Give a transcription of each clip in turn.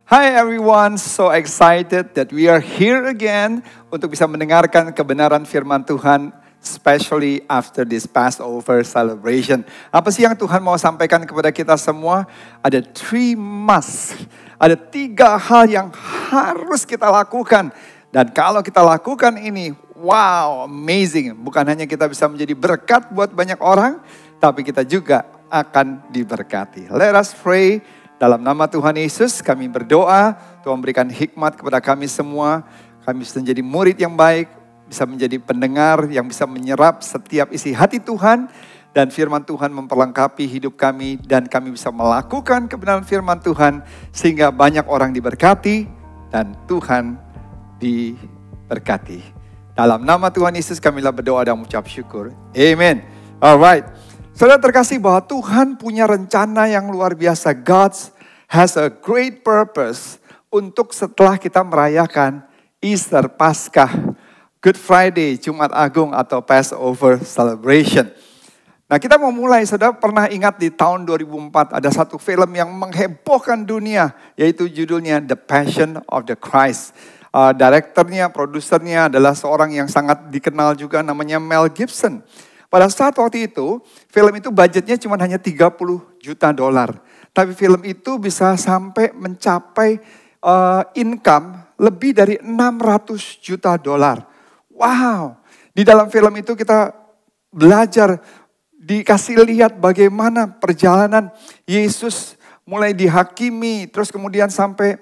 Hi everyone, so excited that we are here again untuk bisa mendengarkan kebenaran firman Tuhan, especially after this Passover celebration. Apa sih yang Tuhan mau sampaikan kepada kita semua? Ada 3 must, ada 3 hal yang harus kita lakukan. Dan kalau kita lakukan ini, wow, amazing. Bukan hanya kita bisa menjadi berkat buat banyak orang, tapi kita juga akan diberkati. Let us pray. Dalam nama Tuhan Yesus kami berdoa, Tuhan berikan hikmat kepada kami semua. Kami bisa menjadi murid yang baik, bisa menjadi pendengar yang bisa menyerap setiap isi hati Tuhan. Dan firman Tuhan memperlengkapi hidup kami dan kami bisa melakukan kebenaran firman Tuhan. Sehingga banyak orang diberkati dan Tuhan diberkati. Dalam nama Tuhan Yesus kamilah berdoa dan mengucap syukur. Amen. Alright. Saudara terkasih bahwa Tuhan punya rencana yang luar biasa. God has a great purpose untuk setelah kita merayakan Easter, Paskah, Good Friday, Jumat Agung atau Passover celebration. Nah kita mau mulai, saudara pernah ingat di tahun 2004 ada satu film yang menghebohkan dunia. Yaitu judulnya The Passion of the Christ. Direkturnya, produsernya adalah seorang yang sangat dikenal juga namanya Mel Gibson. Pada saat waktu itu, film itu budgetnya cuma hanya $30 juta. Tapi film itu bisa sampai mencapai income lebih dari $600 juta. Wow, di dalam film itu kita belajar, dikasih lihat bagaimana perjalanan Yesus mulai dihakimi, terus kemudian sampai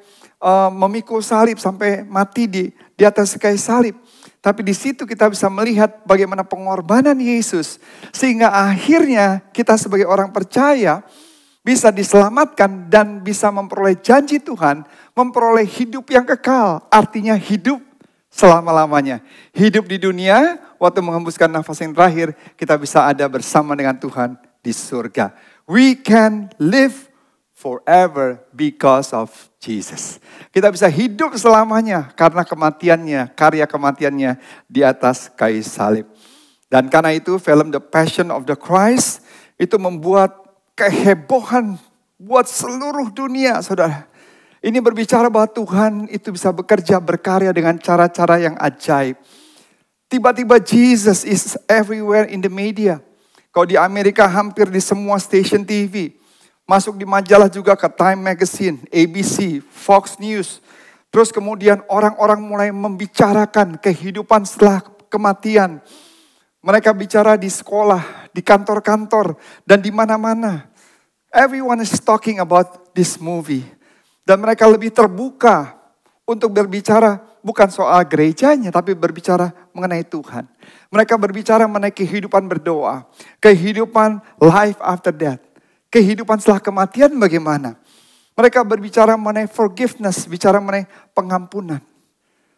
memikul salib, sampai mati di atas kayu salib. Tapi di situ kita bisa melihat bagaimana pengorbanan Yesus. Sehingga akhirnya kita sebagai orang percaya bisa diselamatkan dan bisa memperoleh janji Tuhan. Memperoleh hidup yang kekal. Artinya hidup selama-lamanya. Hidup di dunia, waktu menghembuskan nafas yang terakhir, kita bisa ada bersama dengan Tuhan di surga. We can live forever because of Jesus. Kita bisa hidup selamanya karena kematiannya, karya kematiannya di atas kayu salib. Dan karena itu film The Passion of the Christ itu membuat kehebohan buat seluruh dunia, saudara. Ini berbicara bahwa Tuhan itu bisa bekerja, berkarya dengan cara-cara yang ajaib. Tiba-tiba Jesus is everywhere in the media. Kalau di Amerika hampir di semua stasiun TV. Masuk di majalah juga ke Time Magazine, ABC, Fox News. Terus kemudian orang-orang mulai membicarakan kehidupan setelah kematian. Mereka bicara di sekolah, di kantor-kantor, dan di mana-mana. Everyone is talking about this movie. Dan mereka lebih terbuka untuk berbicara bukan soal gerejanya, tapi berbicara mengenai Tuhan. Mereka berbicara mengenai kehidupan berdoa, kehidupan life after death. Kehidupan setelah kematian bagaimana? Mereka berbicara mengenai forgiveness, bicara mengenai pengampunan.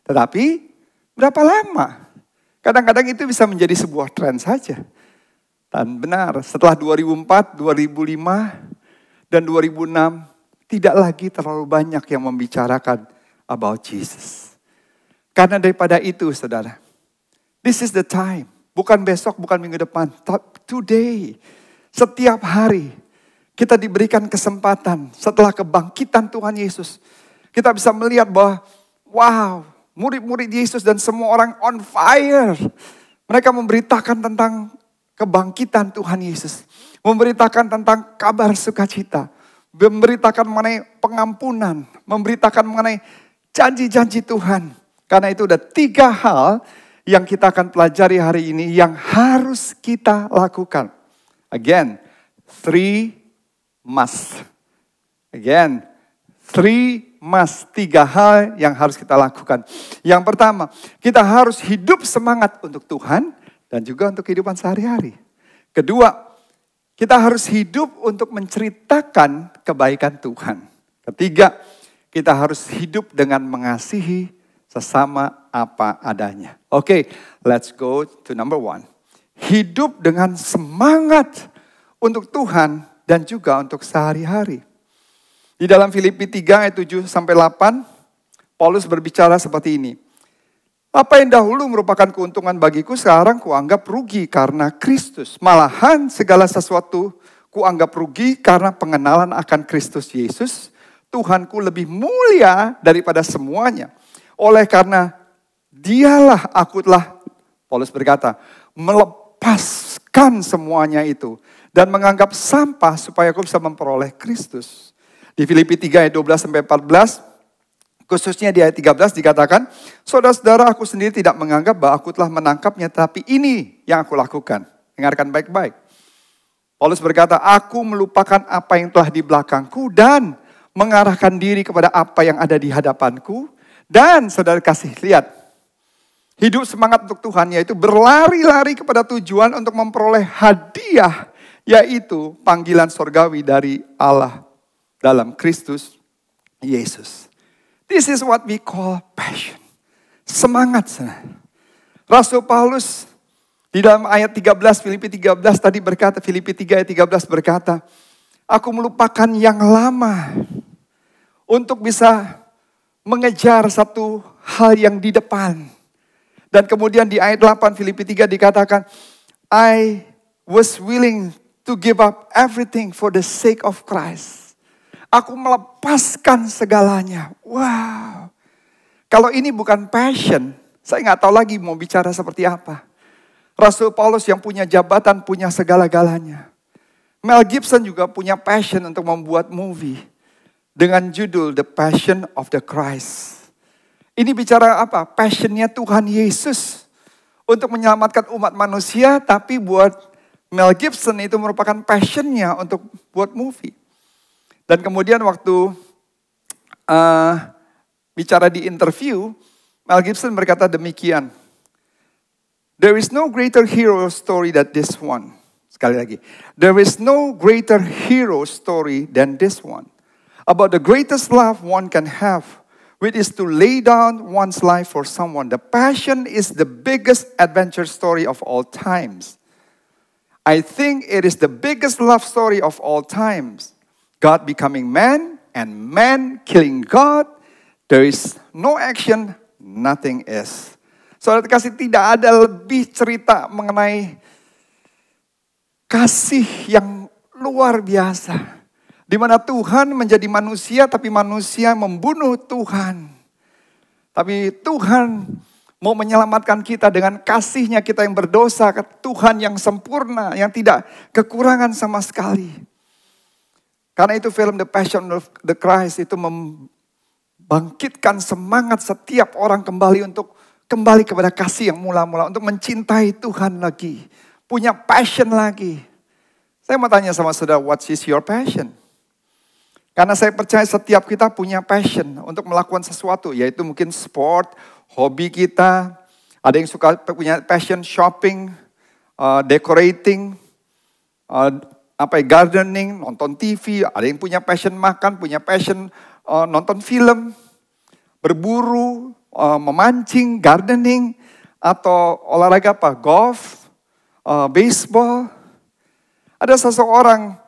Tetapi berapa lama? Kadang-kadang itu bisa menjadi sebuah tren saja. Dan benar, setelah 2004, 2005, dan 2006, tidak lagi terlalu banyak yang membicarakan about Jesus. Karena daripada itu, saudara, this is the time. Bukan besok, bukan minggu depan, today, setiap hari. Kita diberikan kesempatan setelah kebangkitan Tuhan Yesus. Kita bisa melihat bahwa wow, murid-murid Yesus dan semua orang on fire. Mereka memberitakan tentang kebangkitan Tuhan Yesus. Memberitakan tentang kabar sukacita. Memberitakan mengenai pengampunan. Memberitakan mengenai janji-janji Tuhan. Karena itu ada 3 hal yang kita akan pelajari hari ini yang harus kita lakukan. Again, 3 must. Again, 3 must. 3 hal yang harus kita lakukan. Yang pertama, kita harus hidup semangat untuk Tuhan dan juga untuk kehidupan sehari-hari. Kedua, kita harus hidup untuk menceritakan kebaikan Tuhan. Ketiga, kita harus hidup dengan mengasihi sesama apa adanya. Oke, let's go to number 1. Hidup dengan semangat untuk Tuhan dan juga untuk sehari-hari. Di dalam Filipi 3 ayat 7-8, Paulus berbicara seperti ini. Apa yang dahulu merupakan keuntungan bagiku, sekarang kuanggap rugi karena Kristus. Malahan segala sesuatu kuanggap rugi karena pengenalan akan Kristus Yesus, Tuhanku lebih mulia daripada semuanya. Oleh karena dialah aku telah, Paulus berkata, melepaskan semuanya itu. Dan menganggap sampah supaya aku bisa memperoleh Kristus. Di Filipi 3 ayat 12-14, khususnya di ayat 13 dikatakan, saudara-saudara aku sendiri tidak menganggap bahwa aku telah menangkapnya, tapi ini yang aku lakukan. Dengarkan baik-baik. Paulus berkata, aku melupakan apa yang telah di belakangku dan mengarahkan diri kepada apa yang ada di hadapanku. Dan saudara kasih lihat, hidup semangat untuk Tuhan yaitu berlari-lari kepada tujuan untuk memperoleh hadiah, yaitu panggilan sorgawi dari Allah dalam Kristus Yesus. This is what we call passion. Semangat. Rasul Paulus di dalam ayat 13, Filipi 13 tadi berkata, Filipi 3 ayat 13 berkata, aku melupakan yang lama untuk bisa mengejar satu hal yang di depan. Dan kemudian di ayat 8 Filipi 3 dikatakan, I was willing to give up everything for the sake of Christ. Aku melepaskan segalanya. Wow. Kalau ini bukan passion, saya nggak tahu lagi mau bicara seperti apa. Rasul Paulus yang punya jabatan, punya segala-galanya. Mel Gibson juga punya passion untuk membuat movie dengan judul The Passion of the Christ. Ini bicara apa? Passionnya Tuhan Yesus untuk menyelamatkan umat manusia, tapi buat Mel Gibson itu merupakan passionnya untuk buat movie. Dan kemudian waktu bicara di interview, Mel Gibson berkata demikian. There is no greater hero story than this one. Sekali lagi. There is no greater hero story than this one. About the greatest love one can have, which is to lay down one's life for someone. The passion is the biggest adventure story of all times. I think it is the biggest love story of all times. God becoming man and man killing God. There is no action, nothing is. Saudara kasih, tidak ada lebih cerita mengenai kasih yang luar biasa. Di mana Tuhan menjadi manusia, tapi manusia membunuh Tuhan. Tapi Tuhan mau menyelamatkan kita dengan kasihnya, kita yang berdosa ke Tuhan yang sempurna, yang tidak kekurangan sama sekali. Karena itu film The Passion of the Christ itu membangkitkan semangat setiap orang kembali kepada kasih yang mula-mula, untuk mencintai Tuhan lagi, punya passion lagi. Saya mau tanya sama saudara, what is your passion? Karena saya percaya setiap kita punya passion untuk melakukan sesuatu, yaitu mungkin sport, hobi kita. Ada yang suka punya passion shopping, decorating, gardening, nonton TV. Ada yang punya passion makan, punya passion nonton film, berburu, memancing, gardening, atau olahraga apa? Golf, baseball. Ada seseorang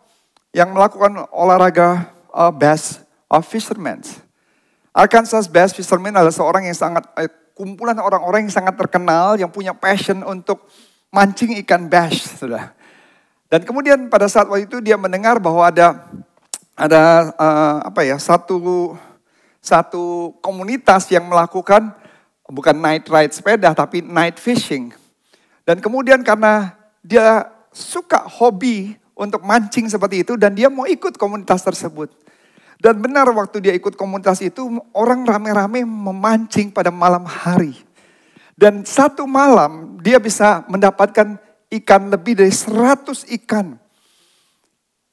yang melakukan olahraga bass fishermen. Arkansas Bass Fishermen adalah seorang yang kumpulan orang-orang yang sangat terkenal, yang punya passion untuk mancing ikan bass. Dan kemudian pada saat waktu itu dia mendengar bahwa ada satu komunitas yang melakukan bukan night ride sepeda tapi night fishing. Dan kemudian karena dia suka hobi untuk mancing seperti itu dan dia mau ikut komunitas tersebut. Dan benar waktu dia ikut komunitas itu orang rame-rame memancing pada malam hari. Dan satu malam dia bisa mendapatkan ikan lebih dari 100 ikan.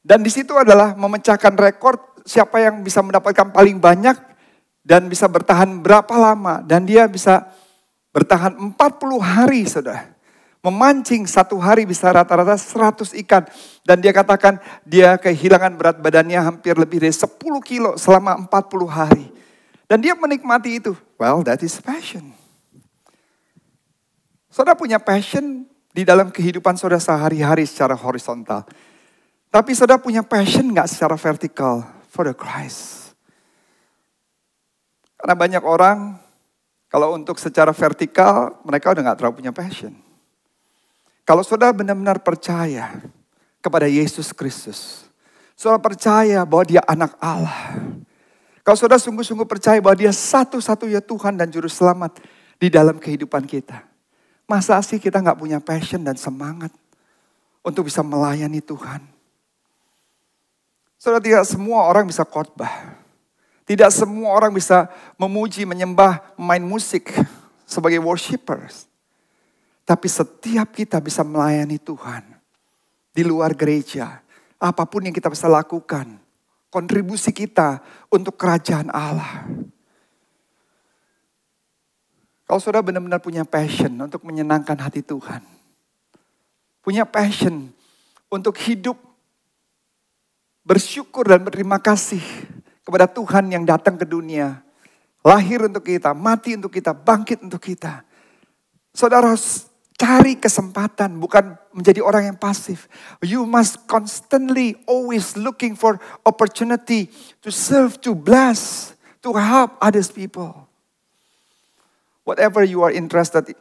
Dan di situ adalah memecahkan rekor siapa yang bisa mendapatkan paling banyak dan bisa bertahan berapa lama. Dan dia bisa bertahan 40 hari, saudara. Memancing satu hari bisa rata-rata 100 ikan. Dan dia katakan dia kehilangan berat badannya hampir lebih dari 10 kilo selama 40 hari. Dan dia menikmati itu. Well, that is passion. Saudara punya passion di dalam kehidupan saudara sehari-hari secara horizontal. Tapi saudara punya passion gak secara vertikal for the Christ? Karena banyak orang, kalau untuk secara vertikal, mereka udah gak terlalu punya passion. Kalau saudara benar-benar percaya kepada Yesus Kristus, saudara percaya bahwa dia anak Allah, Kalau saudara sungguh-sungguh percaya bahwa dia satu-satunya Tuhan dan Juru Selamat di dalam kehidupan kita. Masa sih kita gak punya passion dan semangat untuk bisa melayani Tuhan? Saudara, tidak semua orang bisa khotbah. Tidak semua orang bisa memuji, menyembah, main musik sebagai worshipers. Tapi setiap kita bisa melayani Tuhan di luar gereja. Apapun yang kita bisa lakukan, kontribusi kita untuk kerajaan Allah. Kalau saudara benar-benar punya passion untuk menyenangkan hati Tuhan. Punya passion untuk hidup bersyukur dan berterima kasih kepada Tuhan yang datang ke dunia. Lahir untuk kita, mati untuk kita, bangkit untuk kita. Saudara harus cari kesempatan, bukan menjadi orang yang pasif. You must constantly always looking for opportunity to serve, to bless, to help others people. Whatever you are interested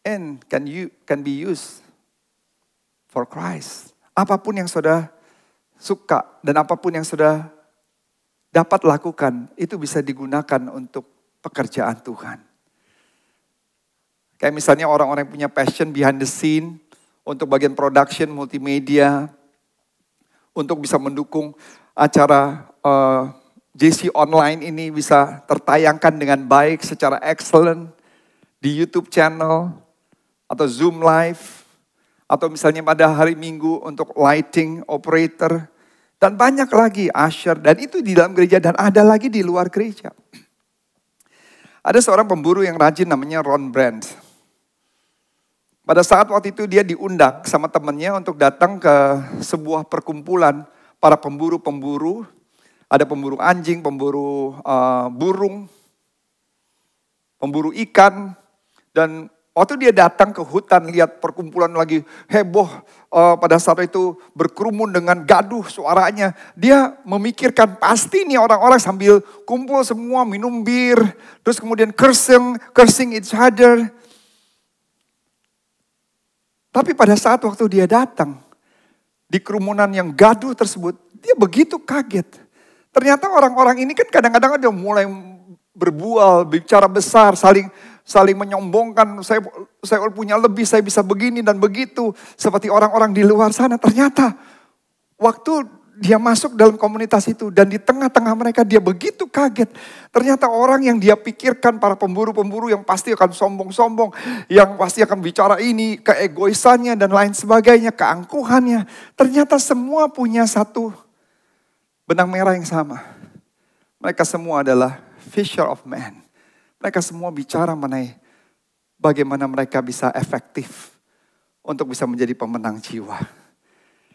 in can be used for Christ. Apapun yang saudara suka dan apapun yang saudara dapat lakukan, itu bisa digunakan untuk pekerjaan Tuhan. Kayak misalnya orang-orang yang punya passion behind the scene, untuk bagian production, multimedia, untuk bisa mendukung acara JC Online ini bisa tertayangkan dengan baik, secara excellent, di YouTube channel, atau Zoom Live, atau misalnya pada hari Minggu untuk lighting, operator, dan banyak lagi usher, dan itu di dalam gereja dan ada lagi di luar gereja. Ada seorang pemburu yang rajin namanya Ron Brandt. Pada saat waktu itu dia diundang sama temannya untuk datang ke sebuah perkumpulan para pemburu-pemburu. Ada pemburu anjing, pemburu burung, pemburu ikan. Dan waktu dia datang ke hutan, lihat perkumpulan lagi heboh, pada saat itu berkerumun dengan gaduh suaranya. Dia memikirkan pasti nih orang-orang sambil kumpul semua minum bir, terus kemudian cursing each other. Tapi pada saat waktu dia datang di kerumunan yang gaduh tersebut, dia begitu kaget. Ternyata orang-orang ini kan kadang-kadang ada mulai berbual, bicara besar, saling menyombongkan, saya punya lebih, saya bisa begini dan begitu. Seperti orang-orang di luar sana. Ternyata waktu dia masuk dalam komunitas itu dan di tengah-tengah mereka dia begitu kaget. Ternyata orang yang dia pikirkan, para pemburu-pemburu yang pasti akan sombong-sombong, yang pasti akan bicara ini, keegoisannya dan lain sebagainya, keangkuhannya. Ternyata semua punya satu benang merah yang sama. Mereka semua adalah fisher of men. Mereka semua bicara mengenai bagaimana mereka bisa efektif untuk bisa menjadi pemenang jiwa.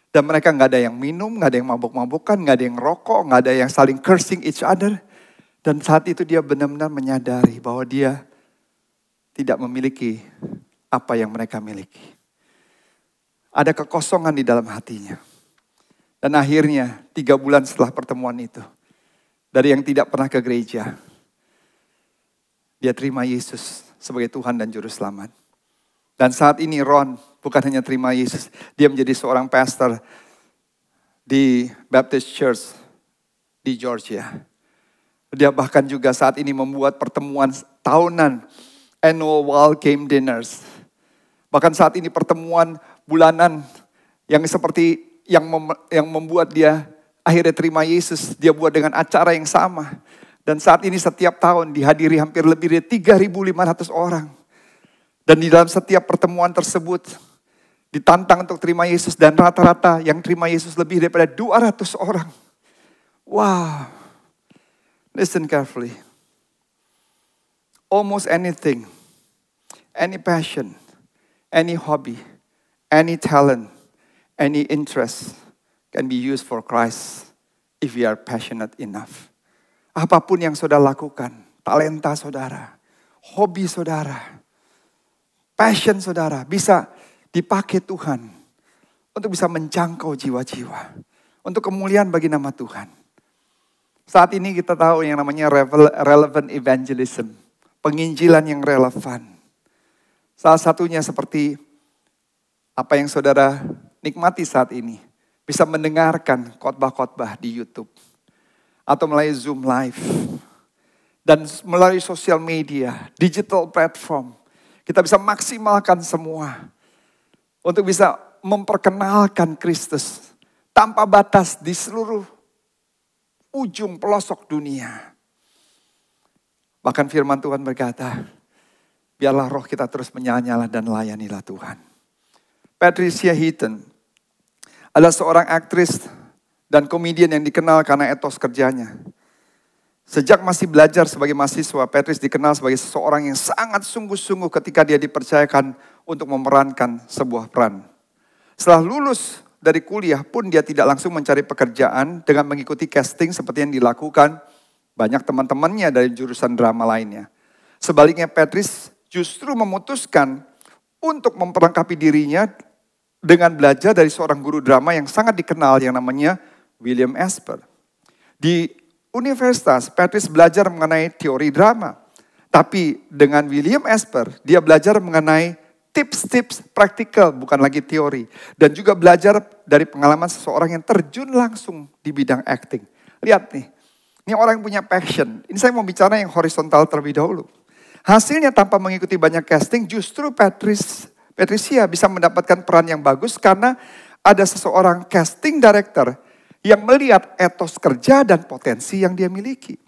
Dan mereka gak ada yang minum, gak ada yang mabuk-mabukan, gak ada yang rokok, gak ada yang saling cursing each other. Dan saat itu dia benar-benar menyadari bahwa dia tidak memiliki apa yang mereka miliki. Ada kekosongan di dalam hatinya. Dan akhirnya 3 bulan setelah pertemuan itu, dari yang tidak pernah ke gereja, dia terima Yesus sebagai Tuhan dan Juru Selamat. Dan saat ini Ron bukan hanya terima Yesus, dia menjadi seorang pastor di Baptist Church di Georgia. Dia bahkan juga saat ini membuat pertemuan tahunan, annual Wild Game Dinners. Bahkan saat ini pertemuan bulanan yang seperti yang membuat dia akhirnya terima Yesus, dia buat dengan acara yang sama. Dan saat ini setiap tahun dihadiri hampir lebih dari 3.500 orang. Dan di dalam setiap pertemuan tersebut ditantang untuk terima Yesus. Dan rata-rata yang terima Yesus lebih daripada 200 orang. Wow. Listen carefully. Almost anything, any passion, any hobby, any talent, any interest can be used for Christ if we are passionate enough. Apapun yang saudara lakukan, talenta saudara, hobi saudara, passion saudara bisa dipakai Tuhan untuk bisa menjangkau jiwa-jiwa. Untuk kemuliaan bagi nama Tuhan. Saat ini kita tahu yang namanya relevant evangelism. Penginjilan yang relevan. Salah satunya seperti apa yang saudara nikmati saat ini. Bisa mendengarkan khotbah-khotbah di YouTube. Atau melalui Zoom Live. Dan melalui sosial media, digital platform, kita bisa maksimalkan semua untuk bisa memperkenalkan Kristus tanpa batas di seluruh ujung pelosok dunia. Bahkan firman Tuhan berkata, biarlah roh kita terus menyala-nyala dan layanilah Tuhan. Patricia Heaton adalah seorang aktris dan komedian yang dikenal karena etos kerjanya. Sejak masih belajar sebagai mahasiswa, Patrice dikenal sebagai seseorang yang sangat sungguh-sungguh ketika dia dipercayakan untuk memerankan sebuah peran. Setelah lulus dari kuliah pun dia tidak langsung mencari pekerjaan dengan mengikuti casting seperti yang dilakukan banyak teman-temannya dari jurusan drama lainnya. Sebaliknya Patrice justru memutuskan untuk memperlengkapi dirinya dengan belajar dari seorang guru drama yang sangat dikenal yang namanya William Esper. Di universitas, Patrice belajar mengenai teori drama. Tapi dengan William Esper, dia belajar mengenai tips-tips praktikal, bukan lagi teori. Dan juga belajar dari pengalaman seseorang yang terjun langsung di bidang acting. Lihat nih, ini orang yang punya passion. Ini saya mau bicara yang horizontal terlebih dahulu. Hasilnya tanpa mengikuti banyak casting, justru Patricia bisa mendapatkan peran yang bagus karena ada seseorang casting director yang melihat etos kerja dan potensi yang dia miliki.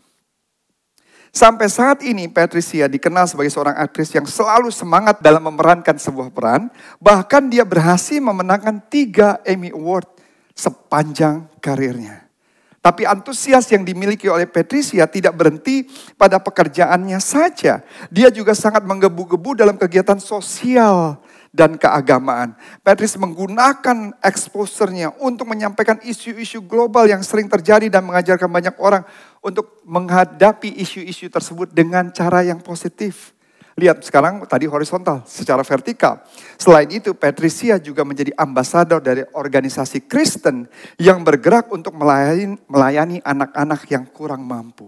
Sampai saat ini Patricia dikenal sebagai seorang aktris yang selalu semangat dalam memerankan sebuah peran. Bahkan dia berhasil memenangkan 3 Emmy Award sepanjang karirnya. Tapi antusias yang dimiliki oleh Patricia tidak berhenti pada pekerjaannya saja. Dia juga sangat menggebu-gebu dalam kegiatan sosial dan keagamaan. Patrice menggunakan exposure-nya untuk menyampaikan isu-isu global yang sering terjadi dan mengajarkan banyak orang untuk menghadapi isu-isu tersebut dengan cara yang positif. Lihat sekarang tadi horizontal, secara vertikal. Selain itu Patricia juga menjadi ambasador dari organisasi Kristen yang bergerak untuk melayani anak-anak yang kurang mampu.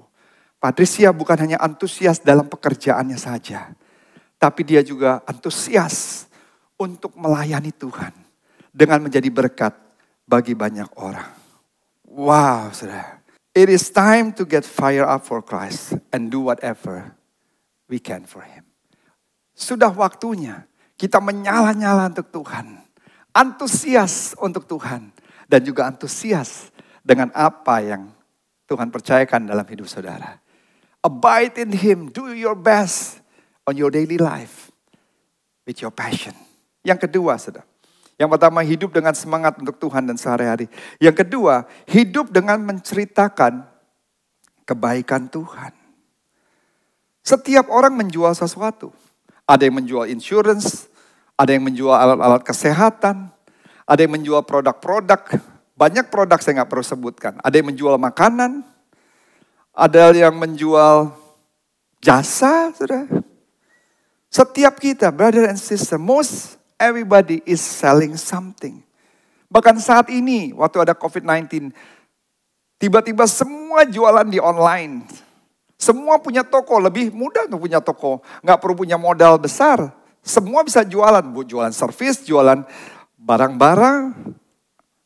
Patricia bukan hanya antusias dalam pekerjaannya saja, tapi dia juga antusias untuk melayani Tuhan dengan menjadi berkat bagi banyak orang. Wow, saudara. It is time to get fired up for Christ and do whatever we can for Him. Sudah waktunya kita menyala-nyala untuk Tuhan. Antusias untuk Tuhan. Dan juga antusias dengan apa yang Tuhan percayakan dalam hidup saudara. Abide in Him, do your best on your daily life with your passion. Yang kedua, saudara. Yang pertama, hidup dengan semangat untuk Tuhan dan sehari-hari. Yang kedua, hidup dengan menceritakan kebaikan Tuhan. Setiap orang menjual sesuatu. Ada yang menjual insurance, ada yang menjual alat-alat kesehatan, ada yang menjual produk-produk. Banyak produk saya nggak perlu sebutkan. Ada yang menjual makanan, ada yang menjual jasa, saudara. Setiap kita, brother and sister, everybody is selling something. Bahkan saat ini, waktu ada COVID-19, tiba-tiba semua jualan di online. Semua punya toko, lebih mudah untuk punya toko. Nggak perlu punya modal besar. Semua bisa jualan, jualan servis, jualan barang-barang,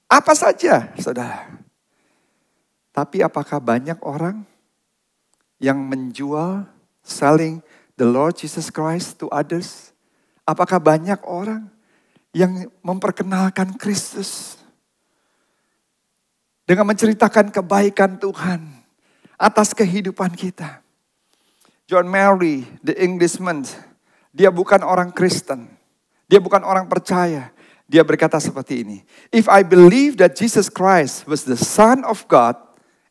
apa saja, saudara. Tapi apakah banyak orang yang menjual, selling the Lord Jesus Christ to others? Apakah banyak orang yang memperkenalkan Kristus dengan menceritakan kebaikan Tuhan atas kehidupan kita? John Mary, the Englishman, dia bukan orang Kristen. Dia bukan orang percaya. Dia berkata seperti ini. If I believe that Jesus Christ was the Son of God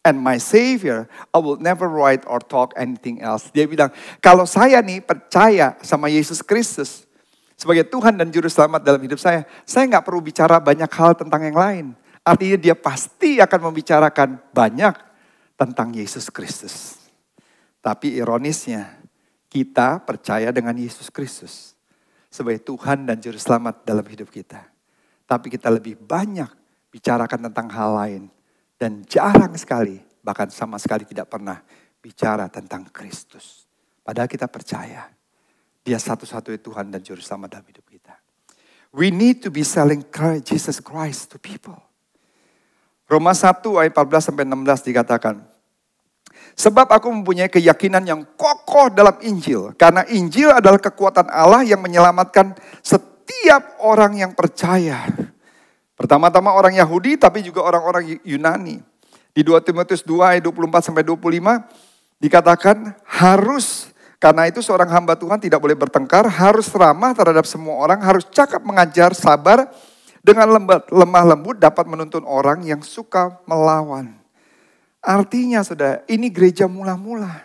and my Savior, I will never write or talk anything else. Dia bilang, kalau saya nih percaya sama Yesus Kristus sebagai Tuhan dan Juru Selamat dalam hidup saya nggak perlu bicara banyak hal tentang yang lain. Artinya dia pasti akan membicarakan banyak tentang Yesus Kristus. Tapi ironisnya, kita percaya dengan Yesus Kristus sebagai Tuhan dan Juru Selamat dalam hidup kita. Tapi kita lebih banyak bicarakan tentang hal lain. Dan jarang sekali, bahkan sama sekali tidak pernah bicara tentang Kristus. Padahal kita percaya Dia satu-satunya Tuhan dan Juru Selamat dalam hidup kita. We need to be selling Jesus Christ to people. Roma 1 ayat 14-16 dikatakan, Sebab aku mempunyai keyakinan yang kokoh dalam Injil. Karena Injil adalah kekuatan Allah yang menyelamatkan setiap orang yang percaya. Pertama-tama orang Yahudi tapi juga orang-orang Yunani. Di 2 Timotius 2 ayat 24-25 dikatakan harus, karena itu seorang hamba Tuhan tidak boleh bertengkar, harus ramah terhadap semua orang, harus cakap mengajar, sabar, dengan lemah lembut dapat menuntun orang yang suka melawan. Artinya saudara, ini gereja mula-mula.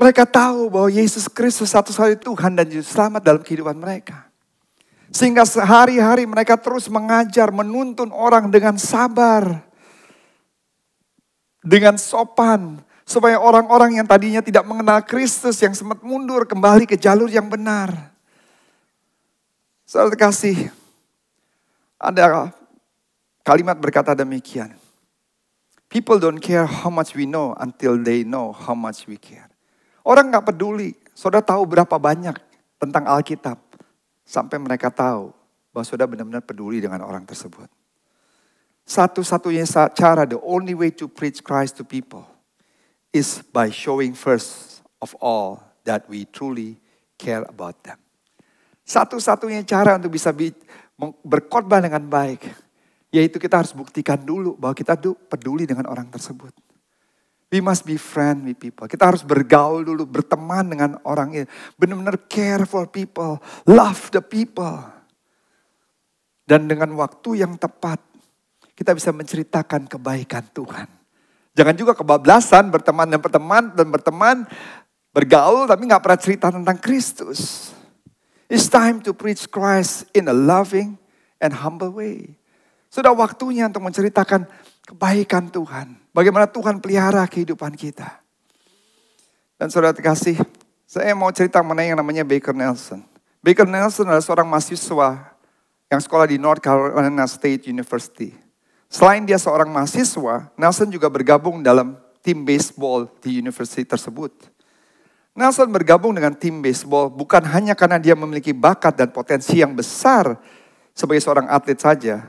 Mereka tahu bahwa Yesus Kristus satu-satunya Tuhan dan Juru Selamat dalam kehidupan mereka. Sehingga sehari-hari mereka terus mengajar, menuntun orang dengan sabar. Dengan sopan. Supaya orang-orang yang tadinya tidak mengenal Kristus, yang sempat mundur kembali ke jalur yang benar. Saudara kasih, ada kalimat berkata demikian. People don't care how much we know until they know how much we care. Orang gak peduli, saudara tahu berapa banyak tentang Alkitab. Sampai mereka tahu bahwa saudara benar-benar peduli dengan orang tersebut. Satu-satunya cara, the only way to preach Christ to people is by showing first of all that we truly care about them. Satu-satunya cara untuk bisa berkhotbah dengan baik, yaitu kita harus buktikan dulu bahwa kita peduli dengan orang tersebut. We must be friend with people. Kita harus bergaul dulu, berteman dengan orang ini. Benar-benar care for people, love the people. Dan dengan waktu yang tepat, kita bisa menceritakan kebaikan Tuhan. Jangan juga kebablasan berteman, bergaul tapi gak pernah cerita tentang Kristus. It's time to preach Christ in a loving and humble way. Sudah waktunya untuk menceritakan kebaikan Tuhan. Bagaimana Tuhan pelihara kehidupan kita. Dan saudara terkasih, saya mau cerita mengenai yang namanya Baker Nelson. Baker Nelson adalah seorang mahasiswa yang sekolah di North Carolina State University. Selain dia seorang mahasiswa, Nelson juga bergabung dalam tim baseball di university tersebut. Nelson bergabung dengan tim baseball bukan hanya karena dia memiliki bakat dan potensi yang besar sebagai seorang atlet saja.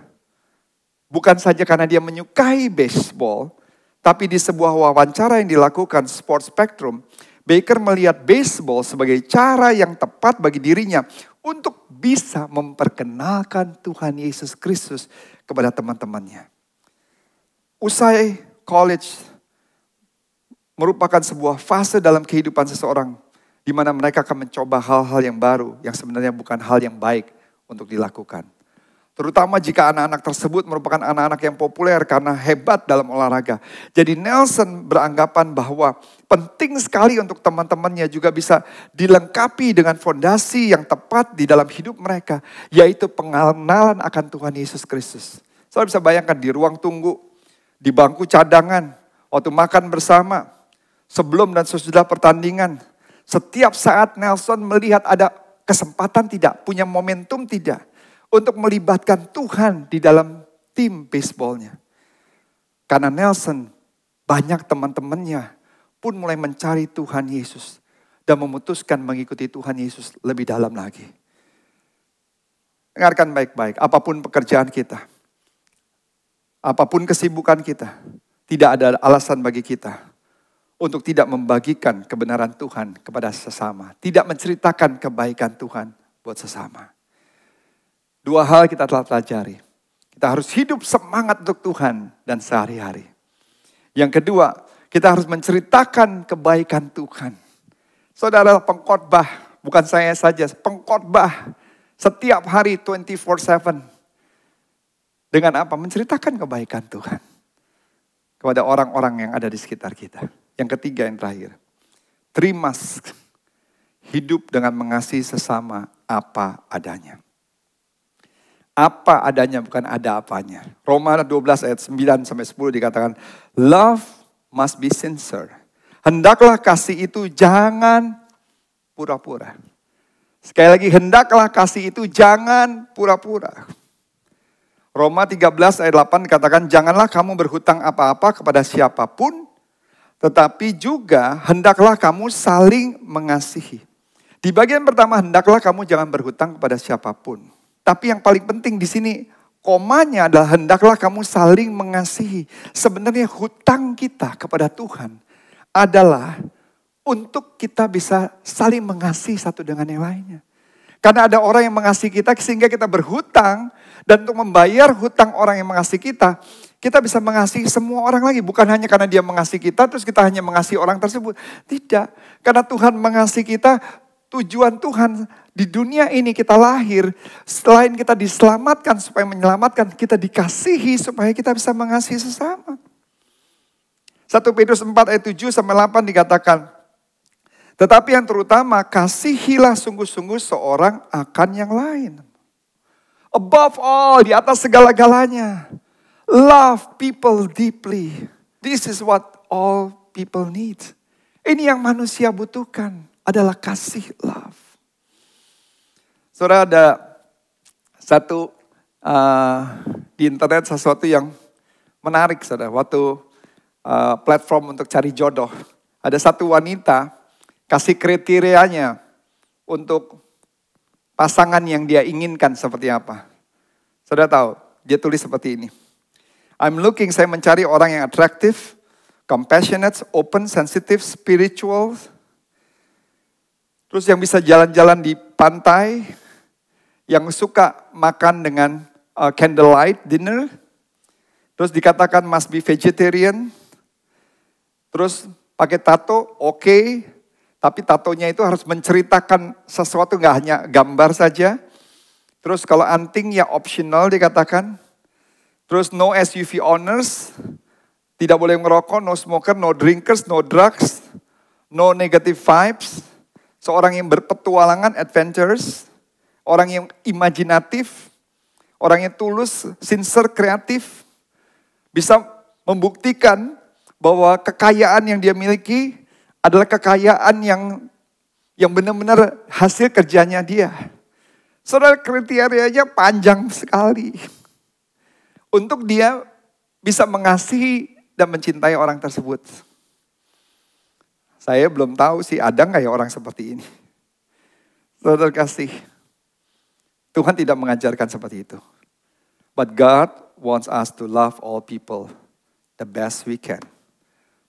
Bukan saja karena dia menyukai baseball, tapi di sebuah wawancara yang dilakukan Sports Spectrum, Baker melihat baseball sebagai cara yang tepat bagi dirinya untuk bisa memperkenalkan Tuhan Yesus Kristus kepada teman-temannya. Usai college merupakan sebuah fase dalam kehidupan seseorang di mana mereka akan mencoba hal-hal yang baru yang sebenarnya bukan hal yang baik untuk dilakukan. Terutama jika anak-anak tersebut merupakan anak-anak yang populer karena hebat dalam olahraga. Jadi Nelson beranggapan bahwa penting sekali untuk teman-temannya juga bisa dilengkapi dengan fondasi yang tepat di dalam hidup mereka. Yaitu pengenalan akan Tuhan Yesus Kristus. Saudara bisa bayangkan di ruang tunggu, di bangku cadangan, waktu makan bersama, sebelum dan sesudah pertandingan. Setiap saat Nelson melihat ada kesempatan tidak, punya momentum tidak, untuk melibatkan Tuhan di dalam tim baseballnya. Karena Nelson, banyak teman-temannya pun mulai mencari Tuhan Yesus. Dan memutuskan mengikuti Tuhan Yesus lebih dalam lagi. Dengarkan baik-baik, apapun pekerjaan kita, apapun kesibukan kita, tidak ada alasan bagi kita untuk tidak membagikan kebenaran Tuhan kepada sesama. Tidak menceritakan kebaikan Tuhan buat sesama. Dua hal kita telah pelajari. Kita harus hidup semangat untuk Tuhan dan sehari-hari. Yang kedua, kita harus menceritakan kebaikan Tuhan. Saudara pengkhotbah, bukan saya saja, pengkhotbah setiap hari 24/7. Dengan apa? Menceritakan kebaikan Tuhan kepada orang-orang yang ada di sekitar kita. Yang ketiga, yang terakhir. Terima hidup dengan mengasihi sesama apa adanya. Apa adanya, bukan ada apanya. Roma 12 ayat 9-10 dikatakan, love must be sincere. Hendaklah kasih itu jangan pura-pura. Sekali lagi, hendaklah kasih itu jangan pura-pura. Roma 13 ayat 8 dikatakan, janganlah kamu berhutang apa-apa kepada siapapun, tetapi juga hendaklah kamu saling mengasihi. Di bagian pertama, hendaklah kamu jangan berhutang kepada siapapun. Tapi yang paling penting di sini, komanya adalah hendaklah kamu saling mengasihi. Sebenarnya hutang kita kepada Tuhan adalah untuk kita bisa saling mengasihi satu dengan yang lainnya. Karena ada orang yang mengasihi kita sehingga kita berhutang. Dan untuk membayar hutang orang yang mengasihi kita bisa mengasihi semua orang lagi. Bukan hanya karena dia mengasihi kita, terus kita hanya mengasihi orang tersebut. Tidak, karena Tuhan mengasihi kita, tujuan Tuhan di dunia ini kita lahir. Selain kita diselamatkan supaya menyelamatkan, kita dikasihi supaya kita bisa mengasihi sesama. 1 Petrus 4 ayat 7 sampai 8 dikatakan, tetapi yang terutama, kasihilah sungguh-sungguh seorang akan yang lain. Above all, di atas segala-galanya. Love people deeply. This is what all people need. Ini yang manusia butuhkan, adalah kasih, love. Saudara, ada satu di internet sesuatu yang menarik, saudara. Waktu platform untuk cari jodoh. Ada satu wanita kasih kriterianya untuk pasangan yang dia inginkan seperti apa. Saudara tahu, dia tulis seperti ini. saya mencari orang yang atraktif, compassionate, open, sensitive, spiritual. Terus yang bisa jalan-jalan di pantai, yang suka makan dengan candlelight dinner. Terus dikatakan must be vegetarian. Terus pakai tato, oke. Tapi tatonya itu harus menceritakan sesuatu, nggak hanya gambar saja. Terus kalau anting ya optional dikatakan. Terus no SUV owners, tidak boleh merokok, no smoker, no drinkers, no drugs, no negative vibes. Seorang yang berpetualangan, adventurous. Orang yang imajinatif, orang yang tulus, sincere, kreatif. Bisa membuktikan bahwa kekayaan yang dia miliki adalah kekayaan yang benar-benar hasil kerjanya dia. Saudara, kriterianya panjang sekali. Untuk dia bisa mengasihi dan mencintai orang tersebut. Saya belum tahu sih ada nggak ya orang seperti ini. Saudara kasih, Tuhan tidak mengajarkan seperti itu. But God wants us to love all people the best we can.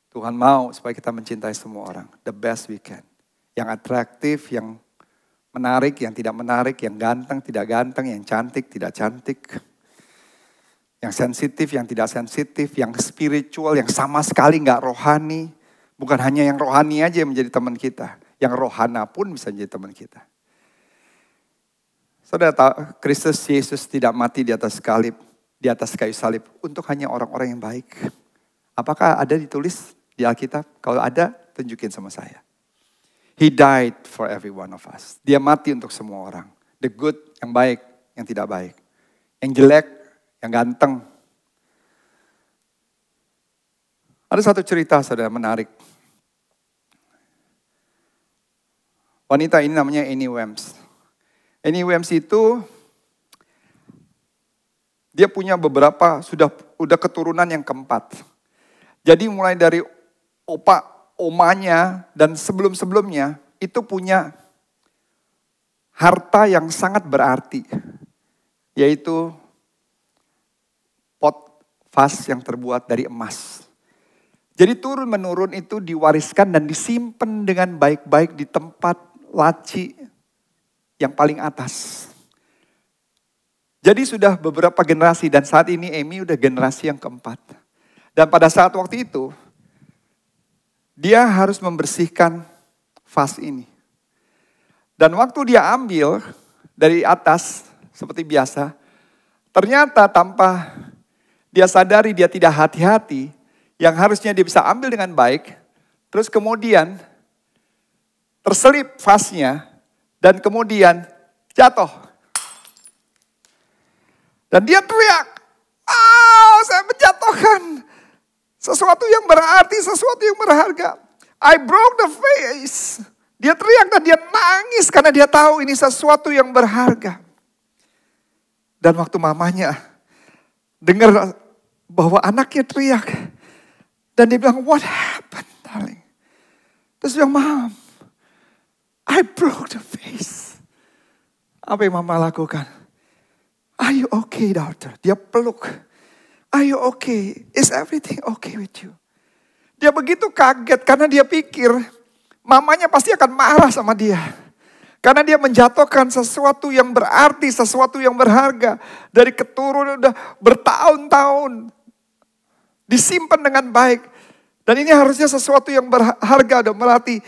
Tuhan mau supaya kita mencintai semua orang. The best we can. Yang atraktif, yang menarik, yang tidak menarik. Yang ganteng, tidak ganteng. Yang cantik, tidak cantik. Yang sensitif, yang tidak sensitif. Yang spiritual, yang sama sekali gak rohani. Bukan hanya yang rohani aja yang menjadi teman kita. Yang rohana pun bisa menjadi teman kita. Saudara tahu, Kristus Yesus tidak mati di atas kayu salib. Untuk hanya orang-orang yang baik. Apakah ada ditulis di Alkitab? Kalau ada, tunjukin sama saya. He died for every one of us. Dia mati untuk semua orang. The good, yang baik, yang tidak baik. Yang jelek, yang ganteng. Ada satu cerita, saudara, menarik. Wanita ini namanya Annie Williams. Annie Williams itu, dia punya beberapa, sudah keturunan yang keempat. Jadi mulai dari omanya dan sebelum-sebelumnya itu punya harta yang sangat berarti. Yaitu pot vas yang terbuat dari emas. Jadi turun-menurun itu diwariskan dan disimpan dengan baik-baik di tempat laci yang paling atas. Jadi sudah beberapa generasi dan saat ini Amy udah generasi yang keempat. Dan pada saat waktu itu, dia harus membersihkan vas ini. Dan waktu dia ambil dari atas, seperti biasa, ternyata tanpa dia sadari dia tidak hati-hati, yang harusnya dia bisa ambil dengan baik, terus kemudian terselip vasnya, dan kemudian jatuh. Dan dia teriak, saya menjatuhkan sesuatu yang berarti, sesuatu yang berharga. I broke the vase. Dia teriak dan dia nangis karena dia tahu ini sesuatu yang berharga. Dan waktu mamanya dengar bahwa anaknya teriak. Dan dia bilang, what happened, darling? Terus dia bilang, Mom, I broke the vase. Apa yang mama lakukan? Are you okay, daughter? Dia peluk. Are you okay? Is everything okay with you? Dia begitu kaget karena dia pikir mamanya pasti akan marah sama dia. Karena dia menjatuhkan sesuatu yang berarti, sesuatu yang berharga. Dari keturunan udah bertahun-tahun. Disimpan dengan baik. Dan ini harusnya sesuatu yang berharga dan berarti.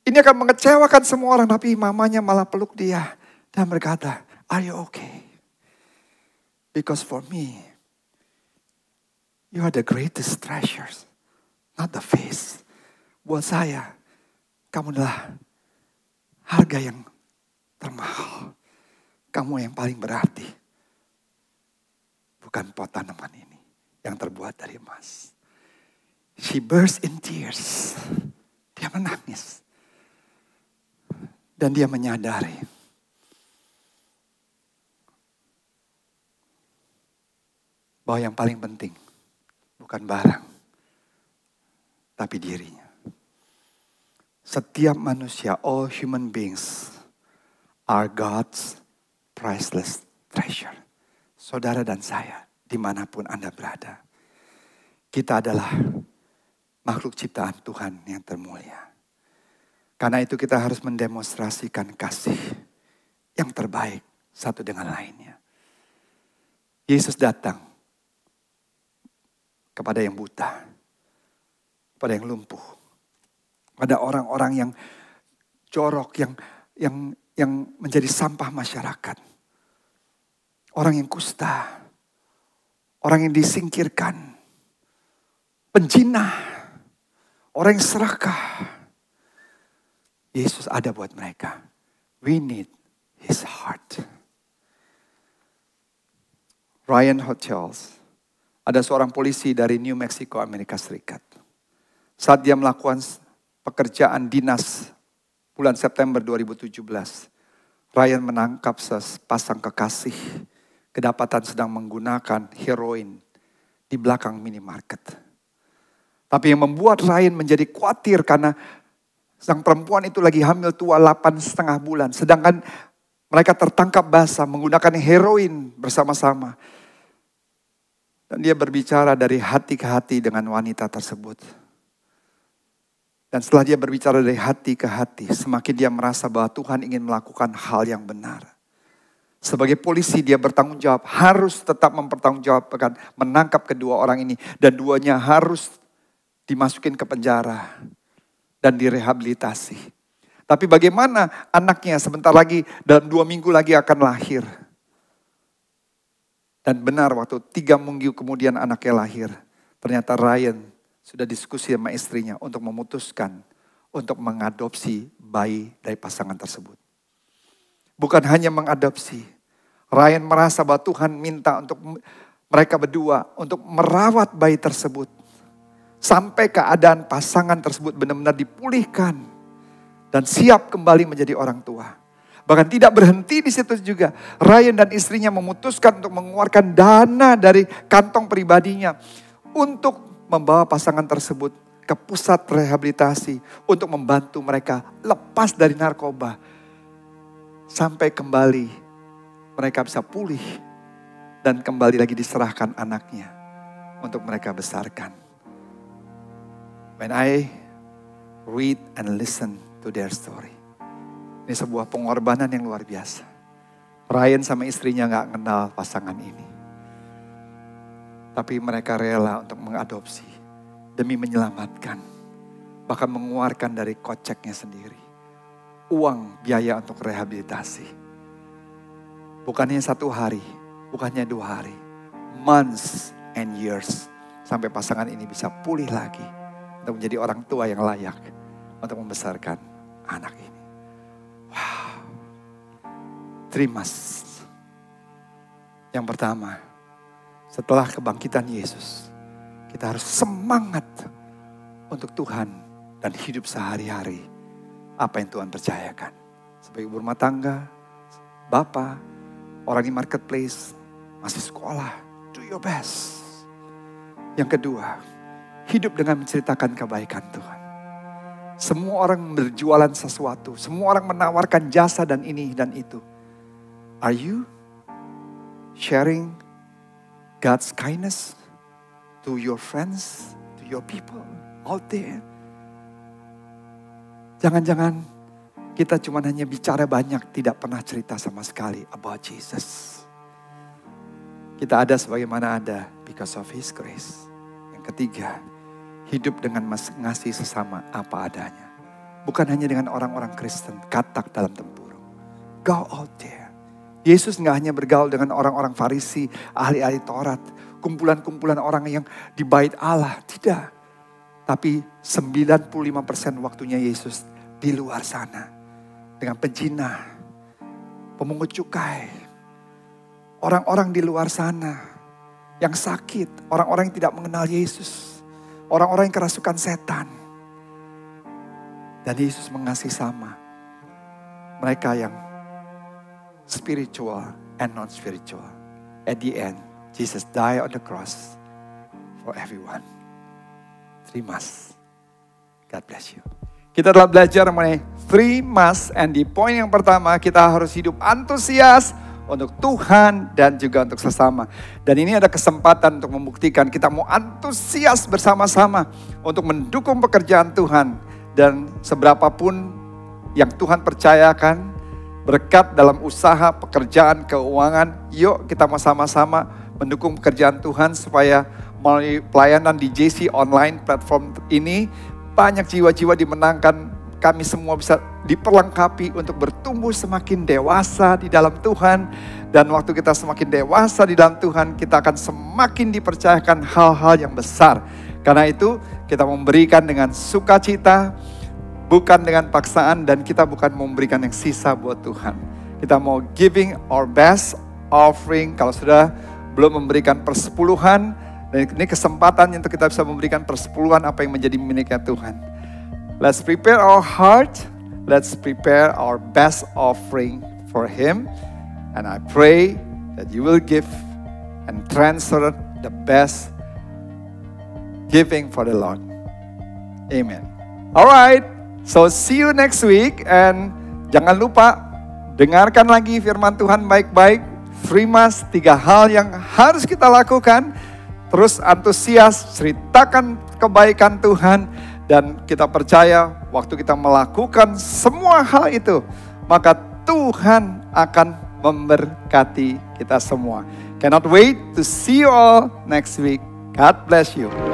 Ini akan mengecewakan semua orang. Tapi mamanya malah peluk dia. Dan berkata, are you okay? Because for me, you are the greatest treasures. Not the face. Buat saya, kamu adalah harga yang termahal. Kamu yang paling berarti. Bukan pot tanaman ini yang terbuat dari emas. She burst in tears. Dia menangis. Dan dia menyadari bahwa yang paling penting bukan barang, tapi dirinya. Setiap manusia, all human beings, are God's priceless treasure. Saudara dan saya, dimanapun Anda berada. Kita adalah makhluk ciptaan Tuhan yang termulia. Karena itu kita harus mendemonstrasikan kasih yang terbaik satu dengan lainnya. Yesus datang kepada yang buta, kepada yang lumpuh. Ada orang-orang yang jorok, yang menjadi sampah masyarakat. Orang yang kusta. Orang yang disingkirkan. Penjinah. Orang yang serakah. Yesus ada buat mereka. We need His heart. Ryan Hotels. Ada seorang polisi dari New Mexico, Amerika Serikat. Saat dia melakukan pekerjaan dinas bulan September 2017, Ryan menangkap sepasang kekasih kedapatan sedang menggunakan heroin di belakang minimarket. Tapi yang membuat Ryan menjadi khawatir karena sang perempuan itu lagi hamil tua 8,5 bulan. Sedangkan mereka tertangkap basah menggunakan heroin bersama-sama. Dan dia berbicara dari hati ke hati dengan wanita tersebut. Dan setelah dia berbicara dari hati ke hati, semakin dia merasa bahwa Tuhan ingin melakukan hal yang benar. Sebagai polisi dia bertanggung jawab, harus tetap mempertanggungjawabkan, menangkap kedua orang ini. Dan duanya harus dimasukin ke penjara dan direhabilitasi. Tapi bagaimana anaknya sebentar lagi, dalam 2 minggu lagi akan lahir. Dan benar waktu 3 minggu kemudian anaknya lahir, ternyata Ryan sudah diskusi sama istrinya untuk memutuskan untuk mengadopsi bayi dari pasangan tersebut. Bukan hanya mengadopsi. Ryan merasa bahwa Tuhan minta untuk mereka berdua untuk merawat bayi tersebut. Sampai keadaan pasangan tersebut benar-benar dipulihkan. Dan siap kembali menjadi orang tua. Bahkan tidak berhenti di situ juga. Ryan dan istrinya memutuskan untuk mengeluarkan dana dari kantong pribadinya. Untuk membawa pasangan tersebut ke pusat rehabilitasi untuk membantu mereka lepas dari narkoba. Sampai kembali mereka bisa pulih dan kembali lagi diserahkan anaknya untuk mereka besarkan. When I read and listen to their story. Ini sebuah pengorbanan yang luar biasa. Ryan sama istrinya gak kenal pasangan ini. Tapi mereka rela untuk mengadopsi demi menyelamatkan. Bahkan mengeluarkan dari koceknya sendiri. Uang biaya untuk rehabilitasi. Bukannya 1 hari, bukannya 2 hari. Months and years. Sampai pasangan ini bisa pulih lagi. Untuk menjadi orang tua yang layak. Untuk membesarkan anak ini. Wow. 3 mas. Yang pertama. Setelah kebangkitan Yesus, kita harus semangat untuk Tuhan dan hidup sehari-hari. Apa yang Tuhan percayakan. Sebagai ibu rumah tangga, bapak, orang di marketplace, masih sekolah, do your best. Yang kedua, hidup dengan menceritakan kebaikan Tuhan. Semua orang berjualan sesuatu, semua orang menawarkan jasa dan ini dan itu. Are you sharing God's kindness to your friends, to your people out there. Jangan-jangan kita cuma hanya bicara banyak, tidak pernah cerita sama sekali about Jesus. Kita ada sebagaimana ada because of His grace. Yang ketiga, hidup dengan mengasihi sesama apa adanya. Bukan hanya dengan orang-orang Kristen, katak dalam tempurung. Go out there. Yesus gak hanya bergaul dengan orang-orang Farisi, ahli-ahli Taurat, kumpulan-kumpulan orang yang di bait Allah. Tidak. Tapi 95% waktunya Yesus di luar sana. Dengan pezina, pemungut cukai, orang-orang di luar sana yang sakit, orang-orang yang tidak mengenal Yesus, orang-orang yang kerasukan setan. Dan Yesus mengasihi sama mereka yang spiritual and non-spiritual. At the end, Jesus died on the cross for everyone. Trimas. God bless you. Kita telah belajar mengenai 3 must, and di poin yang pertama kita harus hidup antusias untuk Tuhan dan juga untuk sesama. Dan ini ada kesempatan untuk membuktikan kita mau antusias bersama-sama untuk mendukung pekerjaan Tuhan. Dan seberapapun yang Tuhan percayakan, berkat dalam usaha, pekerjaan, keuangan, yuk kita mau sama-sama mendukung pekerjaan Tuhan supaya melalui pelayanan di JC Online platform ini, banyak jiwa-jiwa dimenangkan, kami semua bisa diperlengkapi untuk bertumbuh semakin dewasa di dalam Tuhan. Dan waktu kita semakin dewasa di dalam Tuhan, kita akan semakin dipercayakan hal-hal yang besar. Karena itu kita memberikan dengan sukacita, bukan dengan paksaan, dan kita bukan memberikan yang sisa buat Tuhan. Kita mau giving our best offering. Kalau sudah belum memberikan persepuluhan, dan ini kesempatan untuk kita bisa memberikan persepuluhan apa yang menjadi miliknya Tuhan. Let's prepare our heart. Let's prepare our best offering for Him. And I pray that you will give and transfer the best giving for the Lord. Amen. Alright, so see you next week. And jangan lupa, dengarkan lagi firman Tuhan baik-baik. 3 must, 3 hal yang harus kita lakukan. Terus antusias, ceritakan kebaikan Tuhan. Dan kita percaya waktu kita melakukan semua hal itu, maka Tuhan akan memberkati kita semua. Cannot wait to see you all next week. God bless you.